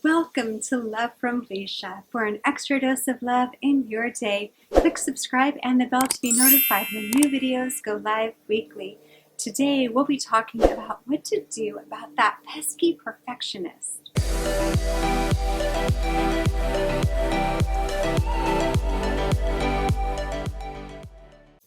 Welcome to Love from Lisha. For an extra dose of love in your day, click subscribe and the bell to be notified when new videos go live weekly. Today we'll be talking about what to do about that pesky perfectionist.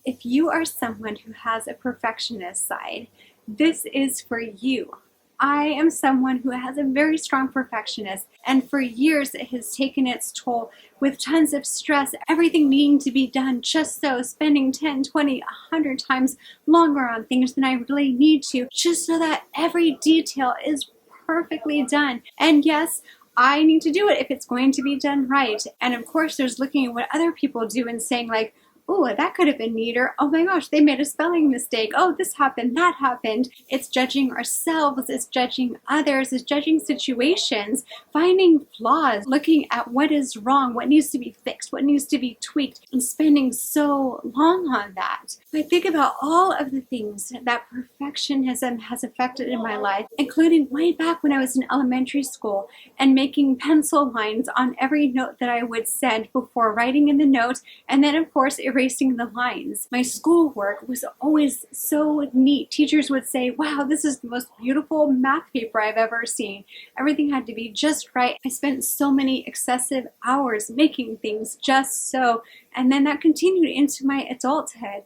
If you are someone who has a perfectionist side, this is for you. I am someone who has a very strong perfectionist, and for years it has taken its toll with tons of stress, everything needing to be done just so, spending 10, 20, 100 times longer on things than I really need to, just so that every detail is perfectly done. And yes, I need to do it if it's going to be done right. And of course, there's looking at what other people do and saying like, oh, that could have been neater. Oh my gosh, they made a spelling mistake. Oh, this happened, that happened. It's judging ourselves, it's judging others, it's judging situations, finding flaws, looking at what is wrong, what needs to be fixed, what needs to be tweaked, and spending so long on that. I think about all of the things that perfectionism has affected in my life, including way back when I was in elementary school and making pencil lines on every note that I would send before writing in the note, and then of course erasing the lines. My schoolwork was always so neat. Teachers would say, wow, this is the most beautiful math paper I've ever seen. Everything had to be just right. I spent so many excessive hours making things just so, and then that continued into my adulthood,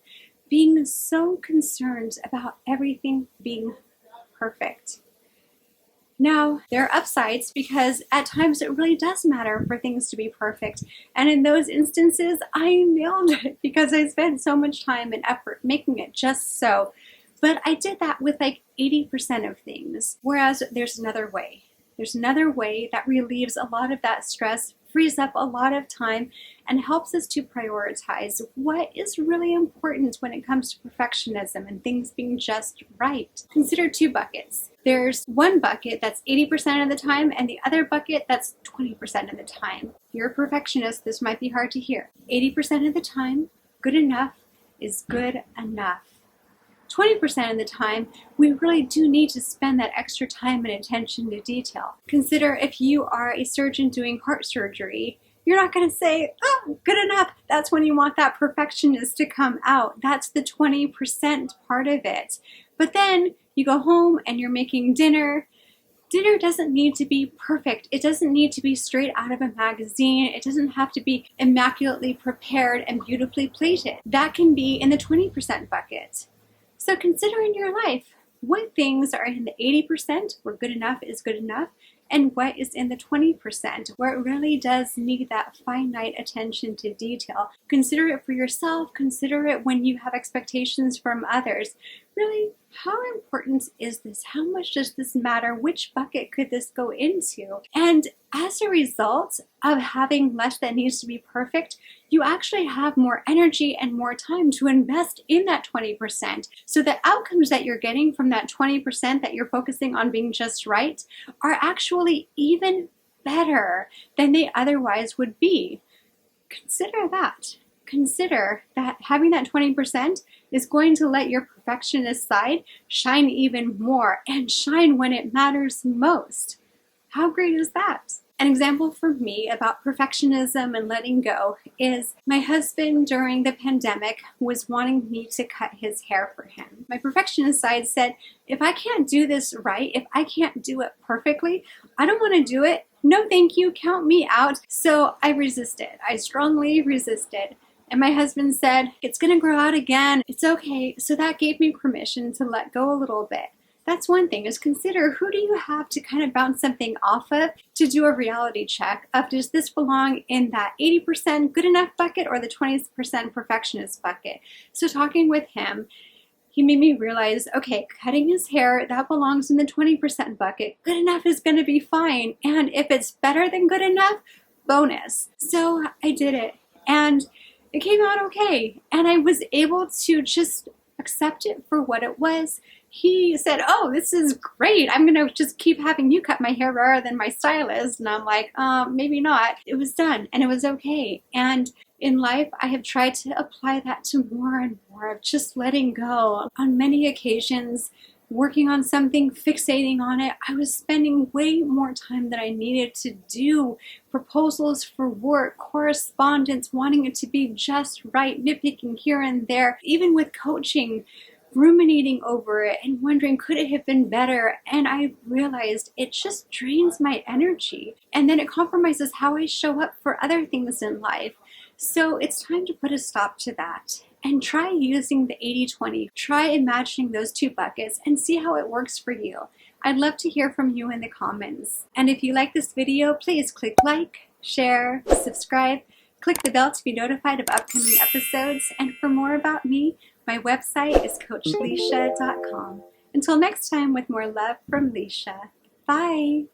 being so concerned about everything being perfect. Now, there are upsides because at times it really does matter for things to be perfect. And in those instances, I nailed it because I spent so much time and effort making it just so. But I did that with like 80% of things. Whereas there's another way. There's another way that relieves a lot of that stress, frees up a lot of time, and helps us to prioritize what is really important when it comes to perfectionism and things being just right. Consider two buckets. There's one bucket that's 80% of the time and the other bucket that's 20% of the time. If you're a perfectionist, this might be hard to hear. 80% of the time, good enough is good enough. 20% of the time, we really do need to spend that extra time and attention to detail. Consider if you are a surgeon doing heart surgery, you're not going to say, oh, good enough. That's when you want that perfectionist to come out. That's the 20% part of it. But then you go home and you're making dinner. Dinner doesn't need to be perfect. It doesn't need to be straight out of a magazine. It doesn't have to be immaculately prepared and beautifully plated. That can be in the 20% bucket. So consider in your life, what things are in the 80% where good enough is good enough, and what is in the 20% where it really does need that finite attention to detail. Consider it for yourself, consider it when you have expectations from others. Really, how important is this? How much does this matter? Which bucket could this go into? And as a result of having less that needs to be perfect, you actually have more energy and more time to invest in that 20%. So the outcomes that you're getting from that 20% that you're focusing on being just right are actually even better than they otherwise would be. Consider that. Consider that having that 20% is going to let your perfectionist side shine even more and shine when it matters most. How great is that? An example for me about perfectionism and letting go is my husband during the pandemic was wanting me to cut his hair for him. My perfectionist side said, if I can't do this right, if I can't do it perfectly, I don't want to do it. No, thank you. Count me out. So I resisted. I strongly resisted. And my husband said, it's going to grow out again. It's okay. So that gave me permission to let go a little bit. That's one thing, is consider who do you have to kind of bounce something off of to do a reality check of, does this belong in that 80% good enough bucket or the 20% perfectionist bucket? So talking with him, he made me realize, okay, cutting his hair, that belongs in the 20% bucket. Good enough is going to be fine. And if it's better than good enough, bonus. So I did it. And it came out okay. And I was able to just accept it for what it was. He said, oh, this is great. I'm going to just keep having you cut my hair rather than my stylist. And I'm like, maybe not. It was done and it was okay. And in life, I have tried to apply that to more and more of just letting go. On many occasions, working on something, fixating on it. I was spending way more time than I needed to do proposals for work, correspondence, wanting it to be just right, nitpicking here and there, even with coaching, ruminating over it and wondering, could it have been better? And I realized it just drains my energy. And then it compromises how I show up for other things in life. So it's time to put a stop to that and try using the 80-20. Try imagining those two buckets and see how it works for you. I'd love to hear from you in the comments. And if you like this video, please click like, share, subscribe, click the bell to be notified of upcoming episodes. And for more about me, my website is coachlisha.com. Until next time, with more love from Lisha. Bye.